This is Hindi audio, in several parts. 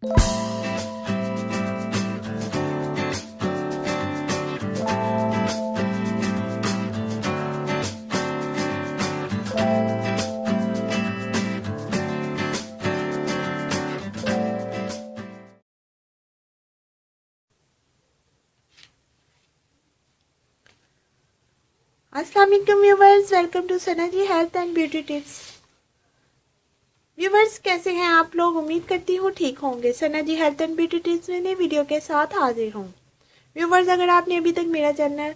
अस्सलाम वालेकुम viewers, welcome to Sana ji health and beauty tips. Viewers, कैसे हैं आप लोग? उम्मीद करती हूँ ठीक होंगे। Sana ji health and beauty tips में नई वीडियो के साथ हाजिर हूँ। व्यूवर्स, अगर आपने अभी तक मेरा channel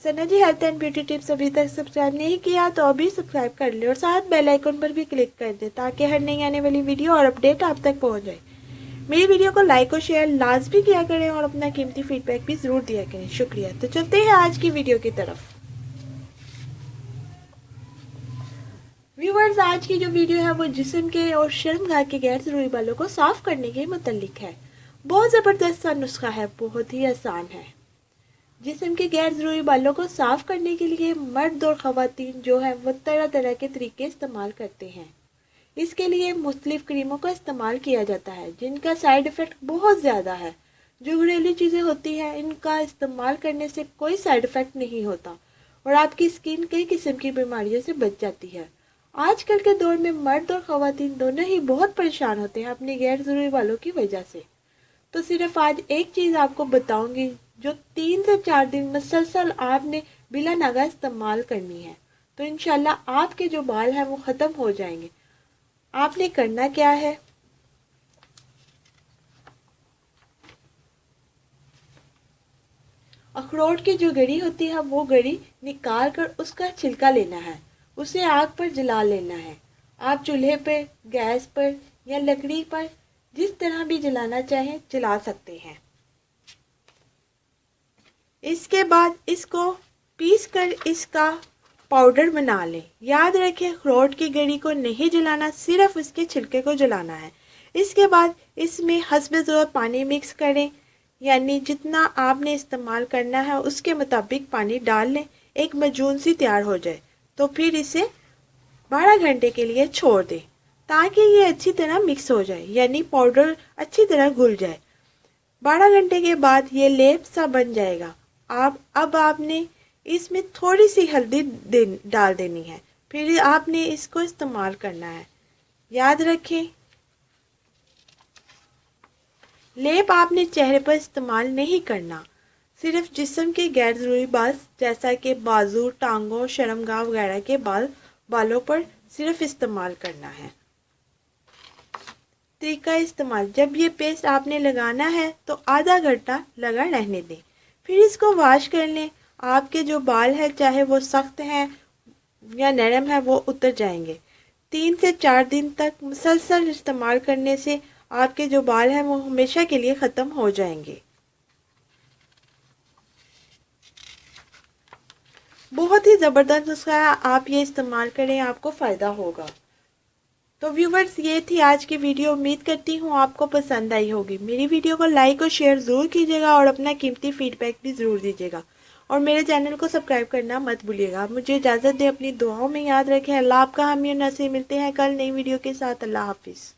Sana ji health and beauty tips अभी तक सब्सक्राइब नहीं किया तो अभी सब्सक्राइब कर ले और साथ बेल आइकन पर भी क्लिक कर दे ताकि हर नई आने वाली वीडियो और अपडेट आप तक पहुँच जाए। मेरी वीडियो को लाइक और शेयर लाजमी किया करें और अपना कीमती फीडबैक भी ज़रूर दिया करें। शुक्रिया। तो चलते हैं आज की वीडियो की तरफ। व्यूवर्स, आज की जो वीडियो है वो जिस्म के और शर्मगाह के गैर जरूरी बालों को साफ करने के मुतल्लिक है। बहुत ज़बरदस्त सा नुस्खा है, बहुत ही आसान है। जिस्म के गैर जरूरी बालों को साफ करने के लिए मर्द और ख़वातीन जो है वो तरह तरह के तरीके इस्तेमाल करते हैं। इसके लिए मुख्तलिफ क्रीमों का इस्तेमाल किया जाता है जिनका साइड इफ़ेक्ट बहुत ज़्यादा है। जो घरेलू चीज़ें होती हैं इनका इस्तेमाल करने से कोई साइड इफ़ेक्ट नहीं होता और आपकी स्किन कई किस्म की बीमारियों से बच जाती है। आजकल के दौर में मर्द और ख़वातीन दोनों ही बहुत परेशान होते हैं अपने गैर ज़रूरी बालों की वजह से। तो सिर्फ आज एक चीज़ आपको बताऊंगी जो 3 से 4 दिन मुसलसल आपने बिला नागा इस्तेमाल करनी है, तो इंशाल्लाह आपके जो बाल हैं वो ख़त्म हो जाएंगे। आपने करना क्या है, अखरोट की जो गरी होती है वो गरी निकाल कर उसका छिलका लेना है, उसे आग पर जला लेना है। आप चूल्हे पर, गैस पर या लकड़ी पर जिस तरह भी जलाना चाहें जला सकते हैं। इसके बाद इसको पीस कर इसका पाउडर बना लें। याद रखें, अखरोट की गरी को नहीं जलाना, सिर्फ इसके छिलके को जलाना है। इसके बाद इसमें हस्बे ज़रूरत पानी मिक्स करें, यानी जितना आपने इस्तेमाल करना है उसके मुताबिक पानी डाल लें। एक मजून सी तैयार हो जाए तो फिर इसे 12 घंटे के लिए छोड़ दें ताकि ये अच्छी तरह मिक्स हो जाए, यानी पाउडर अच्छी तरह घुल जाए। 12 घंटे के बाद ये लेप सा बन जाएगा। अब आपने इसमें थोड़ी सी हल्दी डाल देनी है, फिर आपने इसको इस्तेमाल करना है। याद रखें, लेप आपने चेहरे पर इस्तेमाल नहीं करना, सिर्फ जिस्म के गैर ज़रूरी बाल जैसा कि बाजू, टांगों, शर्मगाह वगैरह के बालों पर सिर्फ इस्तेमाल करना है। तरीका इस्तेमाल, जब ये पेस्ट आपने लगाना है तो आधा घंटा लगा रहने दें, फिर इसको वॉश कर लें। आपके जो बाल हैं चाहे वो सख्त हैं या नरम है वो उतर जाएंगे। 3 से 4 दिन तक मुसलसल इस्तेमाल करने से आपके जो बाल हैं वो हमेशा के लिए ख़त्म हो जाएंगे। बहुत ही ज़बरदस्त नुस्खा है, आप ये इस्तेमाल करें, आपको फ़ायदा होगा। तो व्यूवर्स, ये थी आज की वीडियो। उम्मीद करती हूँ आपको पसंद आई होगी। मेरी वीडियो को लाइक और शेयर ज़रूर कीजिएगा और अपना कीमती फीडबैक भी ज़रूर दीजिएगा और मेरे चैनल को सब्सक्राइब करना मत भूलिएगा। आप मुझे इजाज़त दें, अपनी दुआओं में याद रखें। अल्लाह आपका हामी और नसीब। मिलते हैं कल नई वीडियो के साथ। अल्लाह हाफिज़।